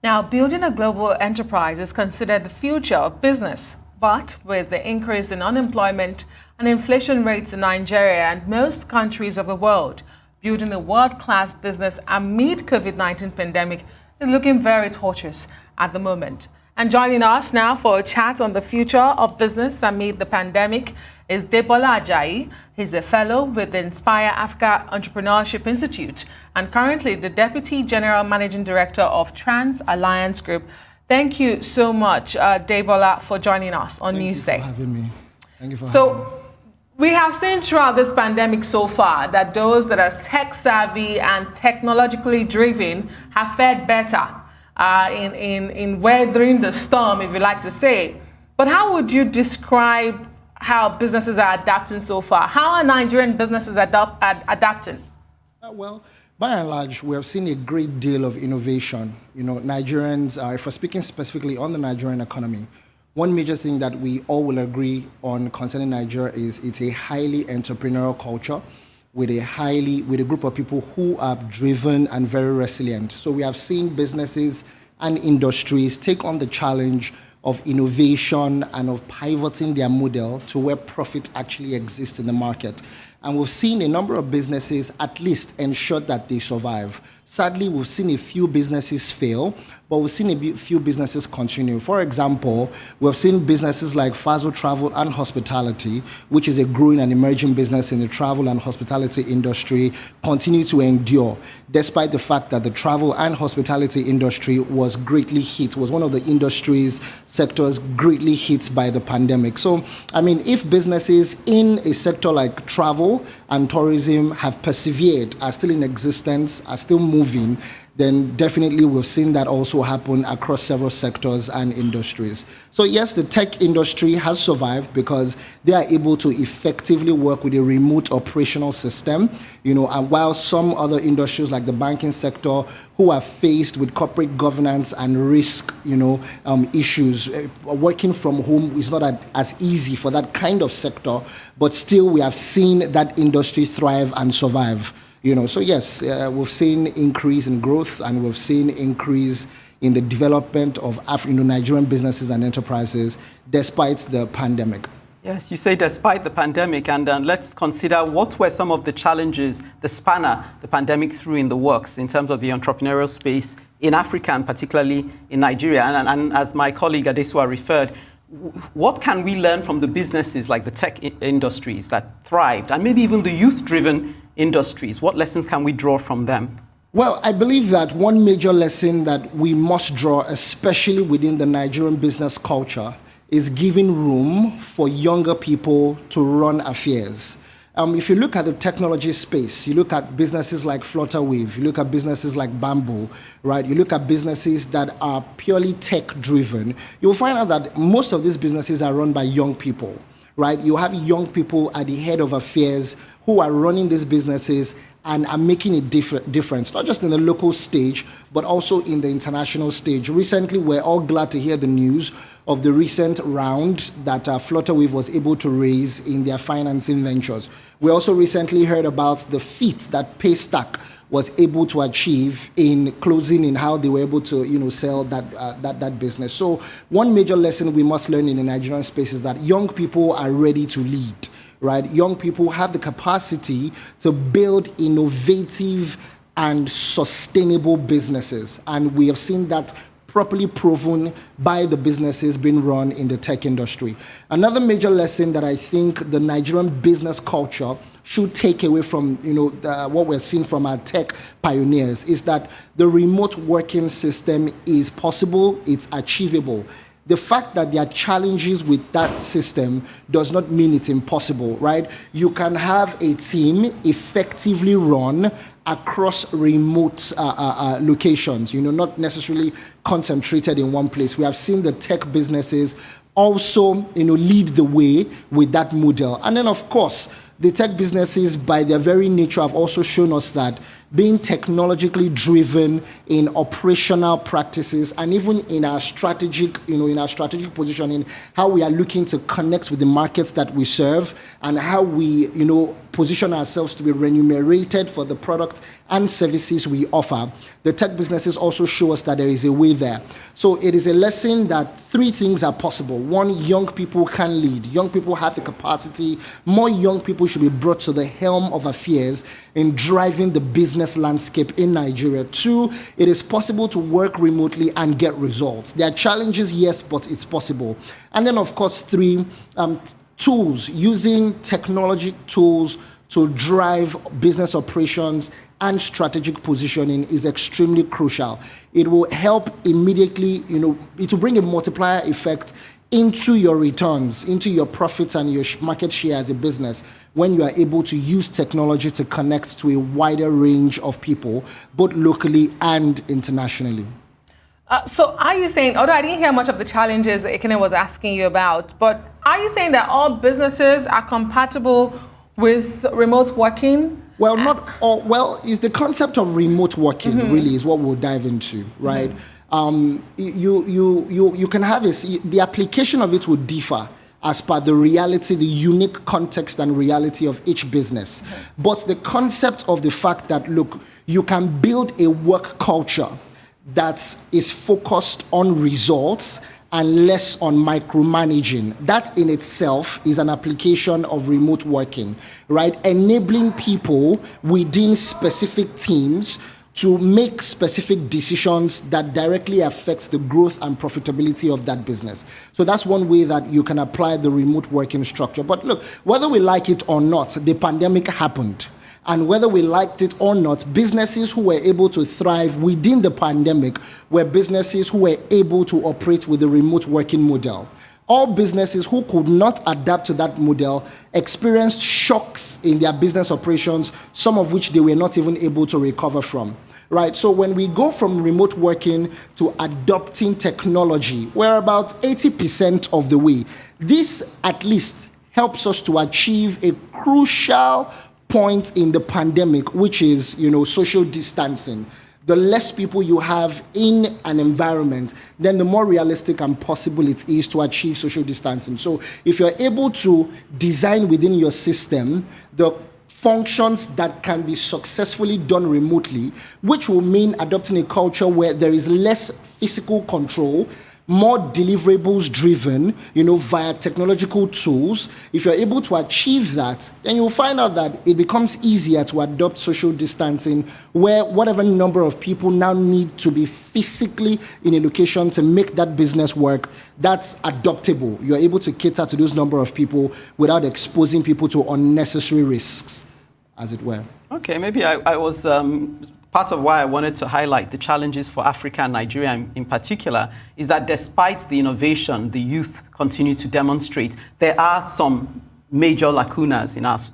Now, building a global enterprise is considered the future of business, but with the increase in unemployment and inflation rates in Nigeria and most countries of the world, building a world-class business amid COVID-19 pandemic is looking very tortuous at the moment. And joining us now for a chat on the future of business amid the pandemic is Debola Ajayi. He's a fellow with the Inspire Africa Entrepreneurship Institute and currently the Deputy General Managing Director of Ttransalliance Group. Thank you so much, Debola, for joining us on Newsday. Thank you for having me. Thank you for having me. We have seen throughout this pandemic so far that those that are tech savvy and technologically driven have fared better in weathering the storm, if you like to say. But how would you describe how businesses are adapting so far? How are Nigerian businesses adapting? Well, by and large, we have seen a great deal of innovation. You know, Nigerians, if we're speaking specifically on the Nigerian economy, one major thing that we all will agree on concerning Nigeria is it's a highly entrepreneurial culture with a group of people who are driven and very resilient. So we have seen businesses and industries take on the challenge of innovation and of pivoting their model to where profit actually exists in the market. And we've seen a number of businesses at least ensure that they survive. Sadly, we've seen a few businesses fail, but we've seen a few businesses continue. For example, we've seen businesses like Fazo Travel and Hospitality, which is a growing and emerging business in the travel and hospitality industry, continue to endure, despite the fact that the travel and hospitality industry was greatly hit, was one of the industries, sectors greatly hit by the pandemic. So, I mean, if businesses in a sector like travel and tourism have persevered, are still in existence, are still moving, then definitely we've seen that also happen across several sectors and industries. So yes, the tech industry has survived because they are able to effectively work with a remote operational system, you know, and while some other industries like the banking sector who are faced with corporate governance and risk, issues, working from home is not as easy for that kind of sector, but still we have seen that industry thrive and survive. So yes, we've seen increase in growth and we've seen increase in the development of Nigerian businesses and enterprises despite the pandemic. Yes, you say despite the pandemic, and let's consider what were some of the challenges, the spanner the pandemic threw in the works in terms of the entrepreneurial space in Africa and particularly in Nigeria. And as my colleague Adesua referred, what can we learn from the businesses like the tech industries that thrived and maybe even the youth-driven industries? What lessons can we draw from them? Well, I believe that one major lesson that we must draw, especially within the Nigerian business culture, is giving room for younger people to run affairs. If you look at the technology space, you look at businesses like Flutterwave, you look at businesses like Bamboo, right? You look at businesses that are purely tech-driven, you'll find out that most of these businesses are run by young people, right? You have young people at the head of affairs who are running these businesses and are making a difference, not just in the local stage, but also in the international stage. Recently, we're all glad to hear the news of the recent round that Flutterwave was able to raise in their financing ventures. We also recently heard about the feat that Paystack was able to achieve in closing, in how they were able to, sell that business. So one major lesson we must learn in the Nigerian space is that young people are ready to lead, right? Young people have the capacity to build innovative and sustainable businesses. And we have seen that properly proven by the businesses being run in the tech industry. Another major lesson that I think the Nigerian business culture should take away from what we're seeing from our tech pioneers is that the remote working system is possible, it's achievable. The fact that there are challenges with that system does not mean it's impossible, right? You can have a team effectively run across remote locations, not necessarily concentrated in one place. We have seen the tech businesses also, lead the way with that model. And then, of course, the tech businesses, by their very nature, have also shown us that being technologically driven in operational practices, and even in our strategic, in our strategic positioning, how we are looking to connect with the markets that we serve, and how we, position ourselves to be remunerated for the product and services we offer. The tech businesses also show us that there is a way there. So it is a lesson that 3 things are possible. 1, young people can lead. Young people have the capacity. More young people should be brought to the helm of affairs in driving the business landscape in Nigeria. 2, it is possible to work remotely and get results. There are challenges, yes, but it's possible. And then, of course, 3, tools, using technology tools to drive business operations and strategic positioning is extremely crucial. It will help immediately, it will bring a multiplier effect into your returns, into your profits and your market share as a business when you are able to use technology to connect to a wider range of people, both locally and internationally. So are you saying, although I didn't hear much of the challenges Ekene was asking you about, but are you saying that all businesses are compatible with remote working? Well, not all. Well, is the concept of remote working really is what we'll dive into, right? You can have the application of it will differ as per the reality, the unique context and reality of each business. But the concept of the fact that, look, you can build a work culture that is focused on results and less on micromanaging. That in itself is an application of remote working, right? Enabling people within specific teams to make specific decisions that directly affects the growth and profitability of that business. So that's one way that you can apply the remote working structure. But look, whether we like it or not, the pandemic happened. And whether we liked it or not, businesses who were able to thrive within the pandemic were businesses who were able to operate with the remote working model. All businesses who could not adapt to that model experienced shocks in their business operations, some of which they were not even able to recover from. Right, so when we go from remote working to adopting technology, we're about 80% of the way. This at least helps us to achieve a crucial point in the pandemic, which is, social distancing. The less people you have in an environment, then the more realistic and possible it is to achieve social distancing. So if you're able to design within your system the functions that can be successfully done remotely, which will mean adopting a culture where there is less physical control, more deliverables driven, via technological tools. If you're able to achieve that, then you'll find out that it becomes easier to adopt social distancing, where whatever number of people now need to be physically in a location to make that business work, that's adoptable. You're able to cater to those number of people without exposing people to unnecessary risks, as it were. Okay, maybe I was... Part of why I wanted to highlight the challenges for Africa and Nigeria in particular is that despite the innovation the youth continue to demonstrate, there are some major lacunas in us,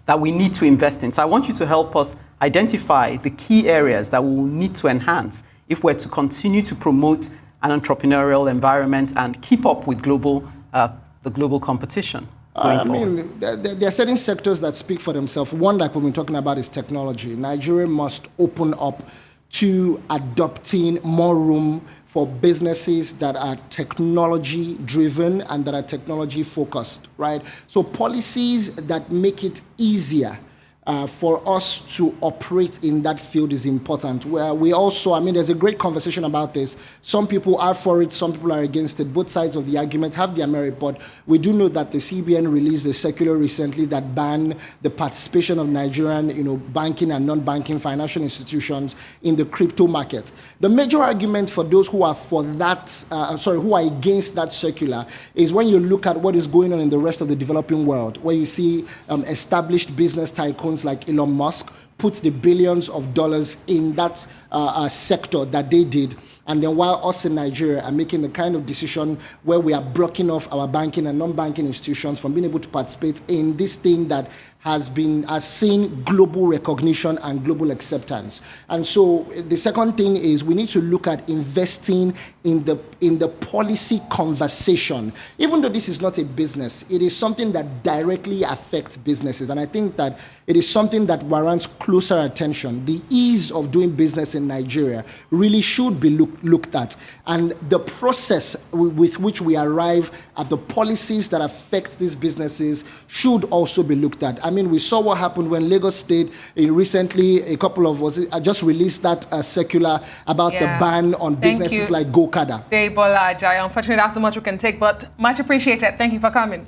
that we need to invest in. So I want you to help us identify the key areas that we will need to enhance if we're to continue to promote an entrepreneurial environment and keep up with the global competition. There are certain sectors that speak for themselves. One that we've been talking about is technology. Nigeria must open up to adopting more room for businesses that are technology driven and that are technology focused, right? So policies that make it easier for us to operate in that field is important. Where we also, there's a great conversation about this. Some people are for it, some people are against it. Both sides of the argument have their merit, but we do know that the CBN released a circular recently that banned the participation of Nigerian, banking and non-banking financial institutions in the crypto market. The major argument for those who are for that, who are against that circular, is when you look at what is going on in the rest of the developing world, where you see established business tycoons like Elon Musk put the billions of dollars in that sector that they did. And then while us in Nigeria are making the kind of decision where we are blocking off our banking and non-banking institutions from being able to participate in this thing that has seen global recognition and global acceptance. And so the second thing is we need to look at investing in the policy conversation. Even though this is not a business, it is something that directly affects businesses. And I think that it is something that warrants closer attention. The ease of doing business in Nigeria really should be looked at. And the process with which we arrive at the policies that affect these businesses should also be looked at. I mean, we saw what happened when Lagos State recently, a couple of us just released that circular about the ban on businesses like Go-Kada. Debola, Ajayi. Unfortunately, that's so much we can take, but much appreciated. Thank you for coming.